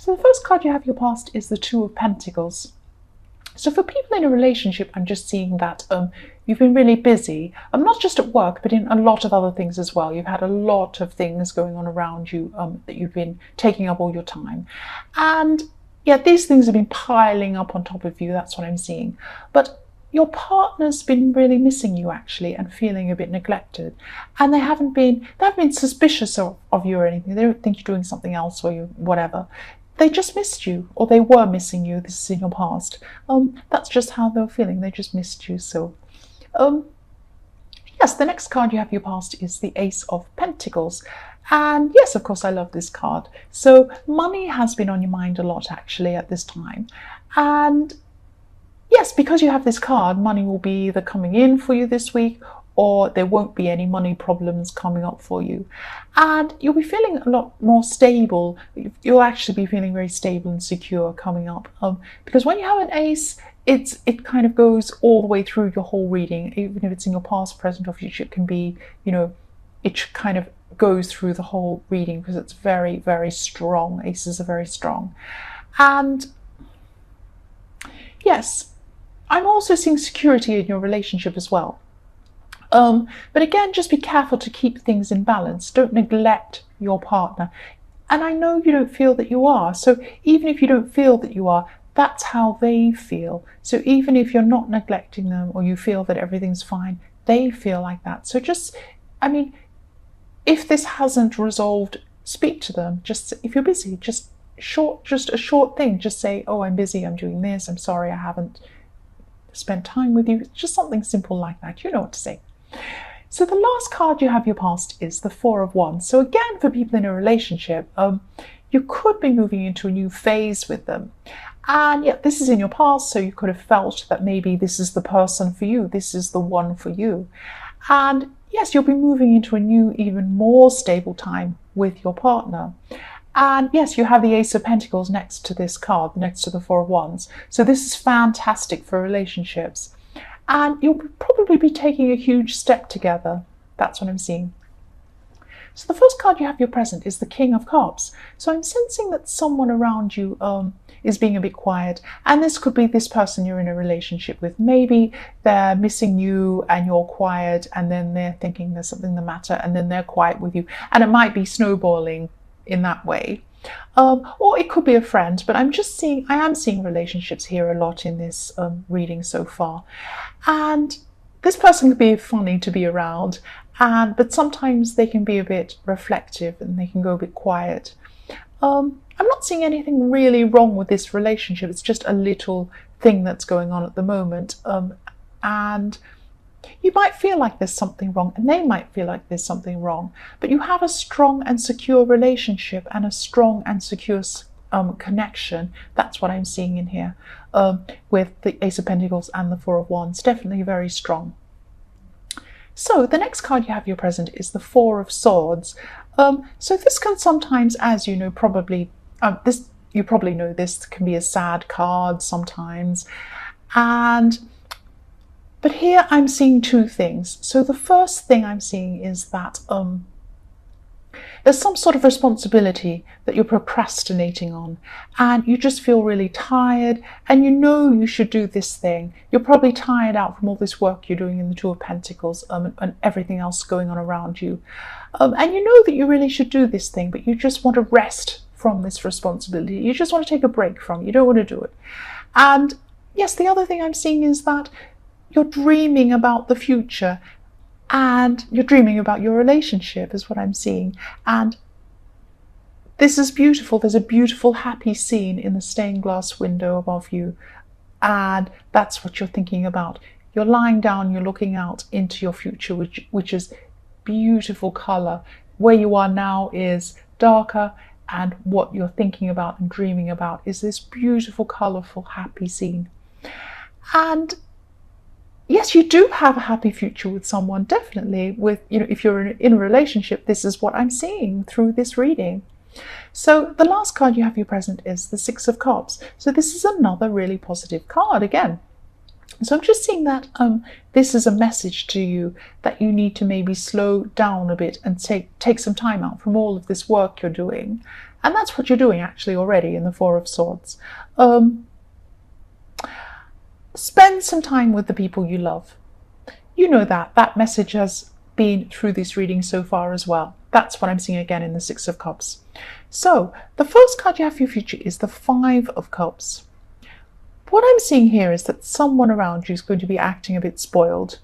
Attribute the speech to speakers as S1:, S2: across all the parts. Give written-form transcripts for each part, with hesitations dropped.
S1: So the first card you have your past is the Two of Pentacles. So for people in a relationship, I'm just seeing that you've been really busy, not just at work, but in a lot of other things as well. You've had a lot of things going on around you that you've been taking up all your time. And yeah, these things have been piling up on top of you. That's what I'm seeing. But your partner's been really missing you actually and feeling a bit neglected. And they haven't been suspicious of you or anything. They don't think you're doing something else or you whatever. They just missed you, or they were missing you. This is in your past. That's just how they were feeling. They just missed you. So, yes, the next card you have your past is the Ace of Pentacles. And yes, of course, I love this card. So money has been on your mind a lot, actually, at this time. And yes, because you have this card, money will be either coming in for you this week, or there won't be any money problems coming up for you. And you'll be feeling a lot more stable. You'll actually be feeling very stable and secure coming up. Because when you have an ace, it kind of goes all the way through your whole reading, even if it's in your past, present, or future. It can be, it kind of goes through the whole reading because it's very, very strong. Aces are very strong. And yes, I'm also seeing security in your relationship as well. But again, just be careful to keep things in balance. Don't neglect your partner. And I know you don't feel that you are. So even if you don't feel that you are, that's how they feel. So even if you're not neglecting them or you feel that everything's fine, they feel like that. So just, if this hasn't resolved, speak to them. Just if you're busy, just a short thing. Just say, oh, I'm busy, I'm doing this, I'm sorry, I haven't spent time with you. Just something simple like that. You know what to say. So the last card you have your past is the Four of Wands. So again, for people in a relationship, you could be moving into a new phase with them. And yeah, this is in your past, so you could have felt that maybe this is the person for you, this is the one for you. And yes, you'll be moving into a new, even more stable time with your partner. And yes, you have the Ace of Pentacles next to this card, next to the Four of Wands. So this is fantastic for relationships. And you'll probably be taking a huge step together. That's what I'm seeing. So the first card you have your present is the King of Cups. So I'm sensing that someone around you is being a bit quiet. And this could be this person you're in a relationship with. Maybe they're missing you and you're quiet, and then they're thinking there's something the matter, and then they're quiet with you. And it might be snowballing in that way. Or it could be a friend, but I am seeing relationships here a lot in this reading so far. And this person can be funny to be around, but sometimes they can be a bit reflective and they can go a bit quiet. I'm not seeing anything really wrong with this relationship. It's just a little thing that's going on at the moment. And you might feel like there's something wrong, and they might feel like there's something wrong, but you have a strong and secure relationship and a strong and secure connection. That's what I'm seeing in here with the Ace of Pentacles and the Four of Wands. Definitely very strong. So the next card you have your present is the Four of Swords. So this can sometimes, as you know, probably you probably know this can be a sad card sometimes. But here I'm seeing two things. So the first thing I'm seeing is that there's some sort of responsibility that you're procrastinating on, and you just feel really tired, and you know you should do this thing. You're probably tired out from all this work you're doing in the Two of Pentacles and everything else going on around you. And you know that you really should do this thing, but you just want to rest from this responsibility. You just want to take a break from it. You don't want to do it. And yes, the other thing I'm seeing is that you're dreaming about the future, and you're dreaming about your relationship is what I'm seeing. And this is beautiful. There's a beautiful, happy scene in the stained glass window above you. And that's what you're thinking about. You're lying down, you're looking out into your future, which is beautiful color. Where you are now is darker, and what you're thinking about and dreaming about is this beautiful, colorful, happy scene. And yes, you do have a happy future with someone, definitely. With, if you're in a relationship, this is what I'm seeing through this reading. So the last card you have your present is the Six of Cups. So this is another really positive card again. So I'm just seeing that this is a message to you that you need to maybe slow down a bit and take some time out from all of this work you're doing, And that's what you're doing actually already in the Four of Swords. Spend some time with the people you love. You know that message has been through this reading so far as well. That's what I'm seeing again in the Six of Cups. So the first card you have for your future is the Five of Cups. What I'm seeing here is that someone around you is going to be acting a bit spoiled.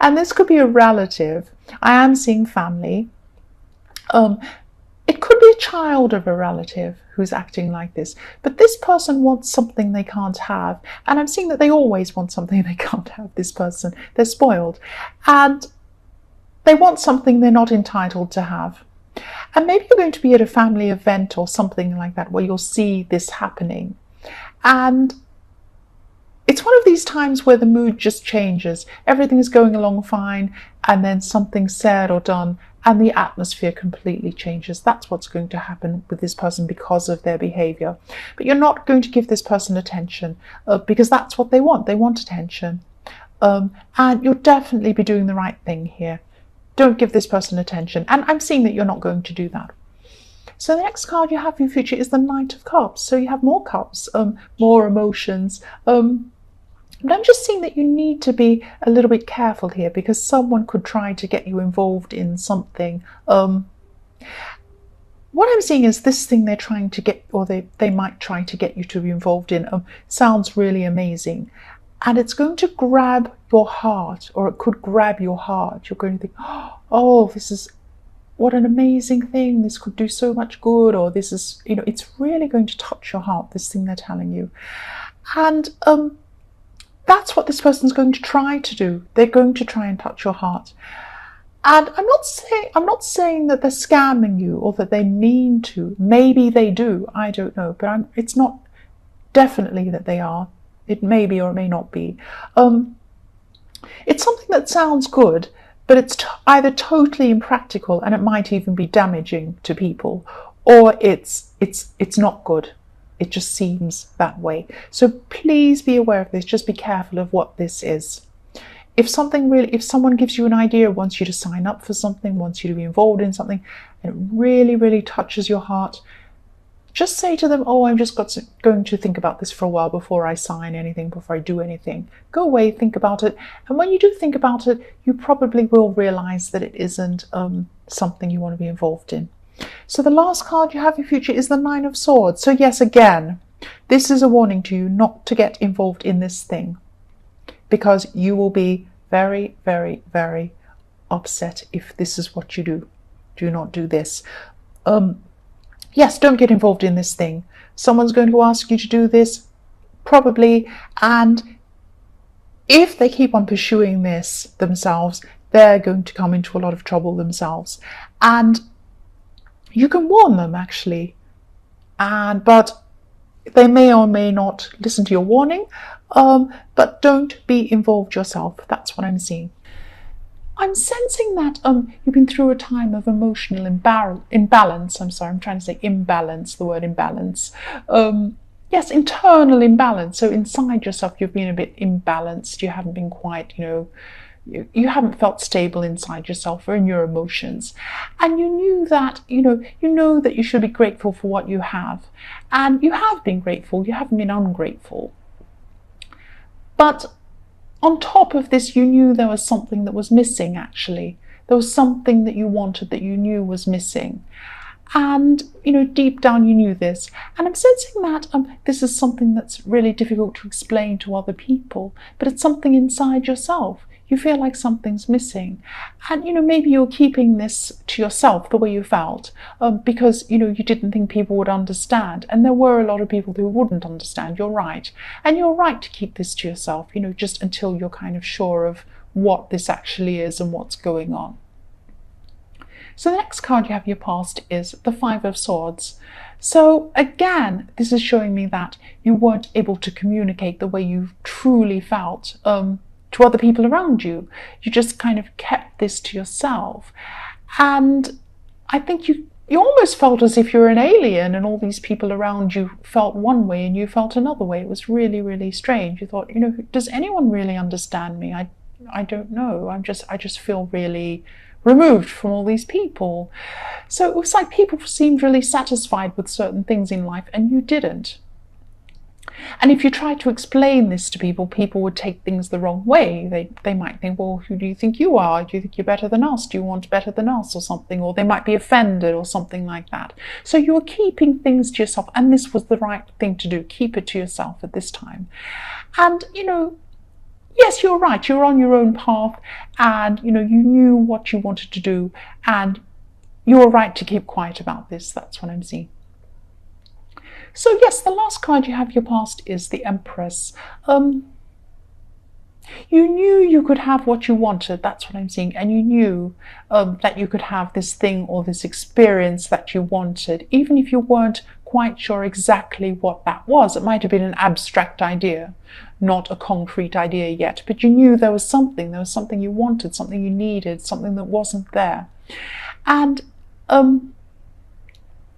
S1: And this could be a relative. I am seeing family. It could be a child of a relative who's acting like this, but this person wants something they can't have. And I'm seeing that they always want something they can't have, this person. They're spoiled. And they want something they're not entitled to have. And maybe you're going to be at a family event or something like that where you'll see this happening. And it's one of these times where the mood just changes. Everything is going along fine, and then something's said or done, and the atmosphere completely changes. That's what's going to happen with this person because of their behavior. But you're not going to give this person attention because that's what they want. They want attention. And you'll definitely be doing the right thing here. Don't give this person attention. And I'm seeing that you're not going to do that. So the next card you have for your future is the Knight of Cups. So you have more cups, more emotions. But I'm just seeing that you need to be a little bit careful here because someone could try to get you involved in something. What I'm seeing is this thing they're trying to get, or they might try to get you to be involved in, sounds really amazing. And it's going to grab your heart, or it could grab your heart. You're going to think, oh, this is, what an amazing thing. This could do so much good, or this is, it's really going to touch your heart, this thing they're telling you. And that's what this person's going to try to do. They're going to try and touch your heart. And I'm not saying that they're scamming you or that they mean to. Maybe they do. I don't know. But it's not definitely that they are. It may be or it may not be. It's something that sounds good, but it's either totally impractical and it might even be damaging to people, or it's not good. It just seems that way. So please be aware of this. Just be careful of what this is. If someone gives you an idea, wants you to sign up for something, wants you to be involved in something, and it really, really touches your heart, just say to them, oh, I'm just going to think about this for a while before I sign anything, before I do anything. Go away, think about it. And when you do think about it, you probably will realize that it isn't something you want to be involved in. So the last card you have in future is the Nine of Swords. So yes, again, this is a warning to you not to get involved in this thing, because you will be very, very, very upset if this is what you do. Do not do this. Yes, don't get involved in this thing. Someone's going to ask you to do this, probably, and if they keep on pursuing this themselves, they're going to come into a lot of trouble themselves. And you can warn them, actually, but they may or may not listen to your warning, but don't be involved yourself. That's what I'm seeing. I'm sensing that you've been through a time of emotional imbalance. I'm sorry, I'm trying to say imbalance, the word imbalance. Yes, internal imbalance. So inside yourself, you've been a bit imbalanced. You haven't been quite, you haven't felt stable inside yourself or in your emotions. And you knew that, you know that you should be grateful for what you have. And you have been grateful. You haven't been ungrateful. But on top of this, you knew there was something that was missing, actually. There was something that you wanted that you knew was missing. And, deep down you knew this. And I'm sensing that this is something that's really difficult to explain to other people, but it's something inside yourself. You feel like something's missing. And, maybe you're keeping this to yourself, the way you felt, because, you didn't think people would understand. And there were a lot of people who wouldn't understand. You're right. And you're right to keep this to yourself, just until you're kind of sure of what this actually is and what's going on. So the next card you have in your past is the Five of Swords. So again, this is showing me that you weren't able to communicate the way you truly felt to other people around you. You just kind of kept this to yourself. And I think you almost felt as if you're an alien and all these people around you felt one way and you felt another way. It was really, really strange. You thought, does anyone really understand me? I don't know. I just feel really, removed from all these people. So it was like people seemed really satisfied with certain things in life and you didn't. And if you try to explain this to people, people would take things the wrong way. They might think, well, who do you think you are? Do you think you're better than us? Do you want better than us or something? Or they might be offended or something like that. So you were keeping things to yourself, and this was the right thing to do. Keep it to yourself at this time. And, yes, you're right. You're on your own path and, you knew what you wanted to do and you were right to keep quiet about this. That's what I'm seeing. So yes, the last card you have, your past, is the Empress. You knew you could have what you wanted, that's what I'm seeing, and you knew that you could have this thing or this experience that you wanted, even if you weren't quite sure exactly what that was. It might have been an abstract idea, not a concrete idea yet, but you knew there was something you wanted, something you needed, something that wasn't there. And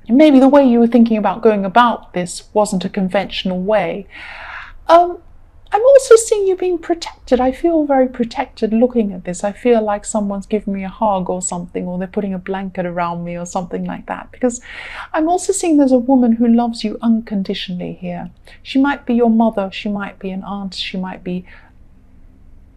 S1: maybe the way you were thinking about going about this wasn't a conventional way. I'm also seeing you being protected. I feel very protected looking at this. I feel like someone's giving me a hug or something, or they're putting a blanket around me or something like that. Because I'm also seeing there's a woman who loves you unconditionally here. She might be your mother, she might be an aunt, she might be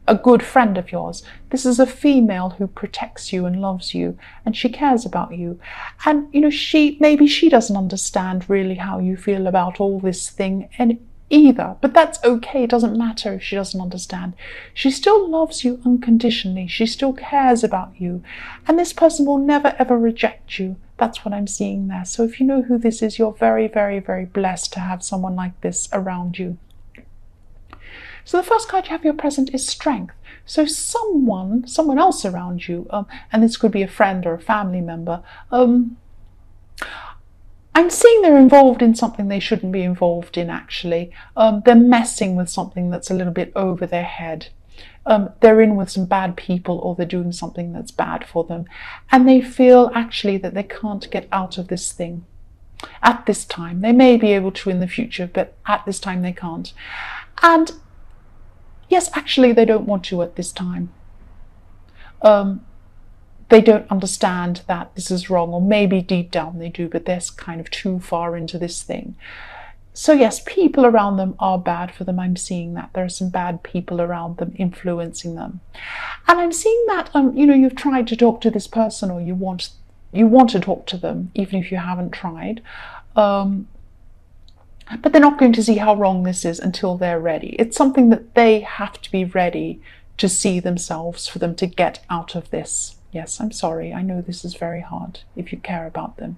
S1: a good friend of yours. This is a female who protects you and loves you, and she cares about you. And maybe she doesn't understand really how you feel about all this thing and either, but that's okay. It doesn't matter if she doesn't understand. She still loves you unconditionally. She still cares about you, and this person will never ever reject you. That's what I'm seeing there. So if you know who this is, you're very, very, very blessed to have someone like this around you. So the first card you have, your present, is Strength. So someone else around you, and this could be a friend or a family member, I'm seeing they're involved in something they shouldn't be involved in, actually. They're messing with something that's a little bit over their head. They're in with some bad people, or they're doing something that's bad for them. And they feel actually that they can't get out of this thing at this time. They may be able to in the future, but at this time they can't. And yes, actually, they don't want to at this time. They don't understand that this is wrong, or maybe deep down they do, but they're kind of too far into this thing. So yes, people around them are bad for them. I'm seeing that there are some bad people around them influencing them. And I'm seeing that, you've tried to talk to this person, or you want to talk to them, even if you haven't tried. But they're not going to see how wrong this is until they're ready. It's something that they have to be ready to see themselves for them to get out of this. Yes, I'm sorry. I know this is very hard if you care about them.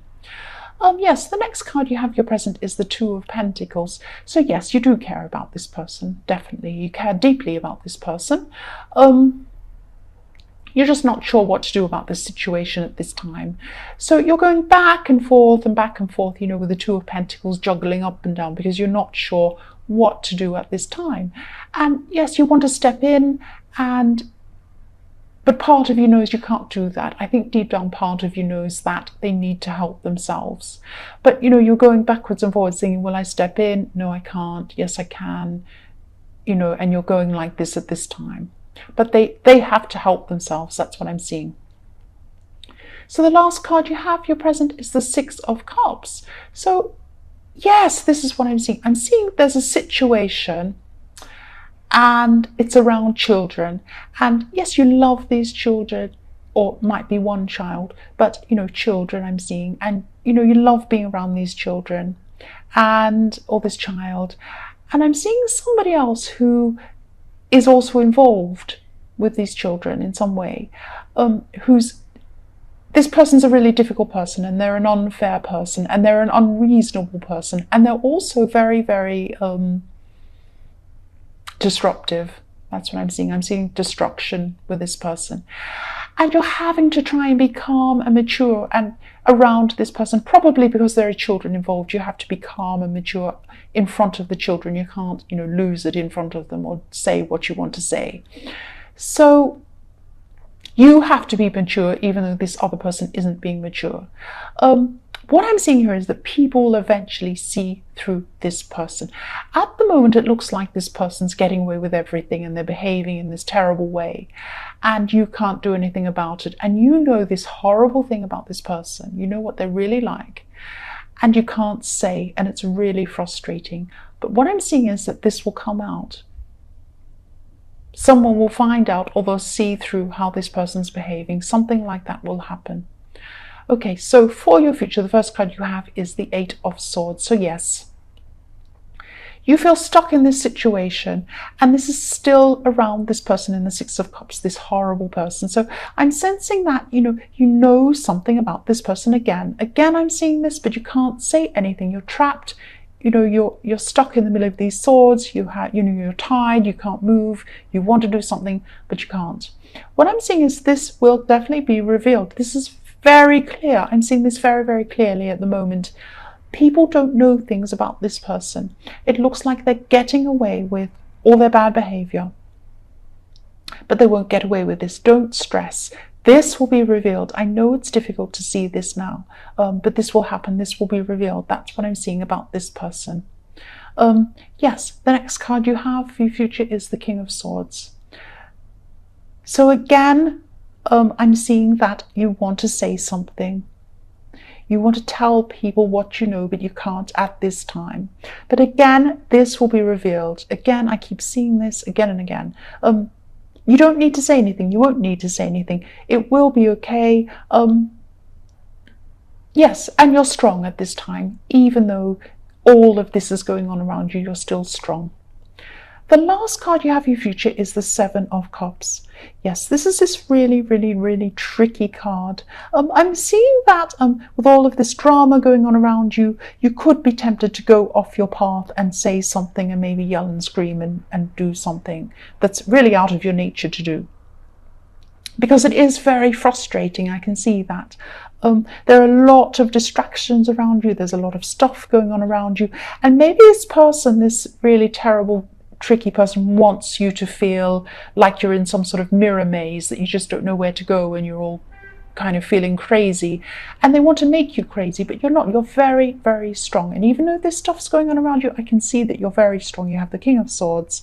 S1: Yes, the next card you have, your present, is the Two of Pentacles. So yes, you do care about this person, definitely. You care deeply about this person. You're just not sure what to do about this situation at this time. So you're going back and forth, with the Two of Pentacles juggling up and down, because you're not sure what to do at this time. And yes, you want to step in, but part of you knows you can't do that. I think deep down part of you knows that they need to help themselves. But you're going backwards and forwards thinking, will I step in? No, I can't. Yes, I can. And you're going like this at this time. But they have to help themselves. That's what I'm seeing. So the last card you have, your present, is the Six of Cups. So yes, this is what I'm seeing. I'm seeing there's a situation and it's around children. And yes, you love these children, or it might be one child, but children I'm seeing. And you love being around these children or this child. And I'm seeing somebody else who is also involved with these children in some way, this person's a really difficult person, and they're an unfair person, and they're an unreasonable person, and they're also very, very disruptive. That's what I'm seeing. I'm seeing destruction with this person. And you're having to try and be calm and mature and around this person, probably because there are children involved. You have to be calm and mature in front of the children. You can't, lose it in front of them or say what you want to say. So you have to be mature, even though this other person isn't being mature. What I'm seeing here is that people will eventually see through this person. At the moment, it looks like this person's getting away with everything and they're behaving in this terrible way, and you can't do anything about it. And you know this horrible thing about this person. You know what they're really like, and you can't say, and it's really frustrating. But what I'm seeing is that this will come out. Someone will find out, or they'll see through how this person's behaving. Something like that will happen. Okay, so for your future, the first card you have is the Eight of Swords. So yes, you feel stuck in this situation, and this is still around this person in the Six of Cups, this horrible person. So I'm sensing that, you know something about this person again. Again, I'm seeing this, but you can't say anything. You're trapped. You're stuck in the middle of these swords. You're tied. You can't move. You want to do something, but you can't. What I'm seeing is this will definitely be revealed. This is very clear. I'm seeing this very, very clearly at the moment. People don't know things about this person. It looks like they're getting away with all their bad behavior, but they won't get away with this. Don't stress. This will be revealed. I know it's difficult to see this now, but this will happen. This will be revealed. That's what I'm seeing about this person. Yes, the next card you have for your future is the King of Swords. So again, I'm seeing that you want to say something. You want to tell people what you know, but you can't at this time. But again, this will be revealed. Again, I keep seeing this again and again. You don't need to say anything. You won't need to say anything. It will be okay. Yes, and you're strong at this time. Even though all of this is going on around you, you're still strong. The last card you have in your future is the Seven of Cups. Yes, this is this really, really, really tricky card. I'm seeing that with all of this drama going on around you, you could be tempted to go off your path and say something and maybe yell and scream and do something that's really out of your nature to do. Because it is very frustrating, I can see that. There are a lot of distractions around you. There's a lot of stuff going on around you. And maybe this person, this really terrible tricky person, wants you to feel like you're in some sort of mirror maze, that you just don't know where to go and you're all kind of feeling crazy, and they want to make you crazy, but you're not. You're very, very strong. And even though this stuff's going on around you, I can see that you're very strong. You have the King of Swords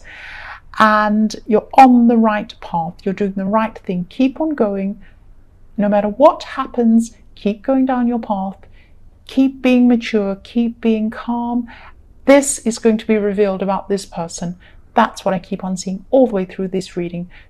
S1: and you're on the right path. You're doing the right thing. Keep on going. No matter what happens, keep going down your path. Keep being mature. Keep being calm. This is going to be revealed about this person. That's what I keep on seeing all the way through this reading.